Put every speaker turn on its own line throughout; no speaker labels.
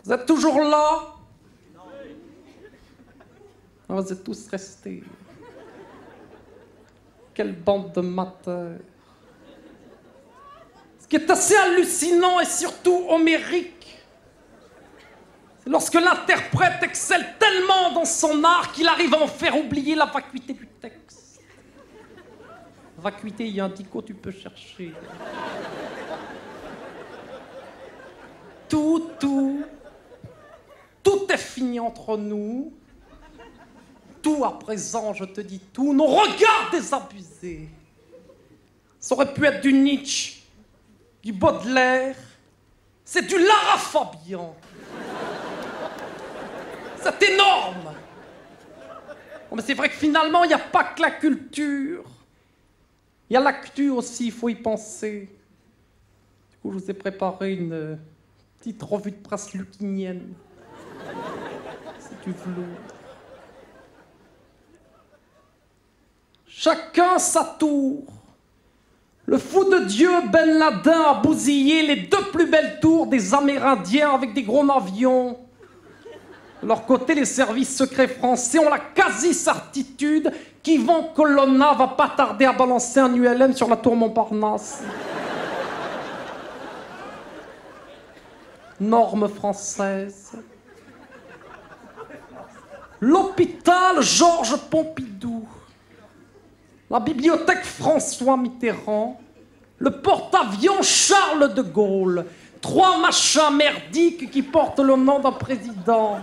Vous êtes toujours là? Non, vous êtes tous restés. Quelle bande de mateurs. Ce qui est assez hallucinant et surtout homérique, c'est lorsque l'interprète excelle tellement dans son art qu'il arrive à en faire oublier la vacuité du texte. Vacuité, il y a un dico, tu peux chercher. Tout est fini entre nous. Tout à présent, je te dis tout. Nos regards désabusés. Ça aurait pu être du Nietzsche, du Baudelaire. C'est du Lara Fabian. C'est énorme. Bon, mais c'est vrai que finalement, il n'y a pas que la culture. Il y a l'actu aussi, il faut y penser. Du coup, je vous ai préparé une petite revue de presse lucinienne. C'est du velours. Chacun sa tour. Le fou de Dieu Ben Laden a bousillé les 2 plus belles tours des Amérindiens avec des gros avions. De leur côté, les services secrets français ont la quasi-certitude qu'Yvan Colonna va pas tarder à balancer un ULM sur la tour Montparnasse. Normes françaises. L'hôpital Georges Pompidou. La bibliothèque François Mitterrand, le porte-avions Charles de Gaulle, 3 machins merdiques qui portent le nom d'un président.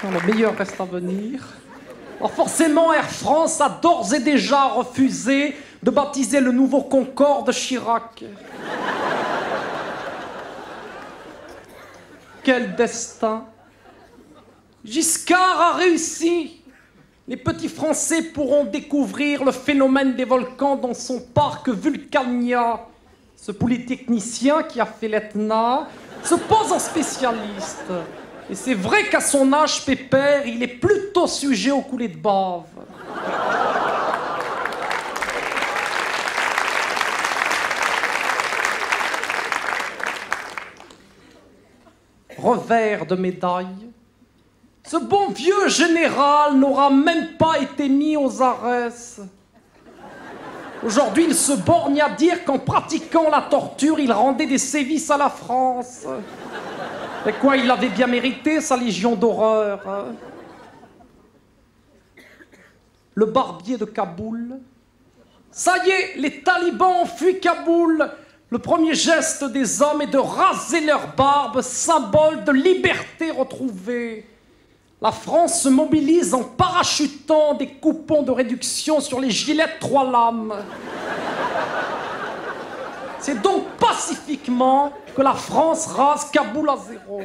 Non, le meilleur reste à venir. Alors forcément, Air France a d'ores et déjà refusé de baptiser le nouveau Concorde Chirac. Quel destin! Giscard a réussi. Les petits Français pourront découvrir le phénomène des volcans dans son parc Vulcania. Ce polytechnicien qui a fait l'ETNA se pose en spécialiste. Et c'est vrai qu'à son âge pépère, il est plutôt sujet aux coulées de bave. Revers de médaille, ce bon vieux général n'aura même pas été mis aux arrêts. Aujourd'hui, il se borgne à dire qu'en pratiquant la torture, il rendait des sévices à la France. Et quoi, il avait bien mérité sa légion d'horreur. Le barbier de Kaboul. Ça y est, les talibans ont fui Kaboul. Le premier geste des hommes est de raser leur barbe, symbole de liberté retrouvée. La France se mobilise en parachutant des coupons de réduction sur les gilets 3 lames. C'est donc pacifiquement que la France rase Kaboul à 0.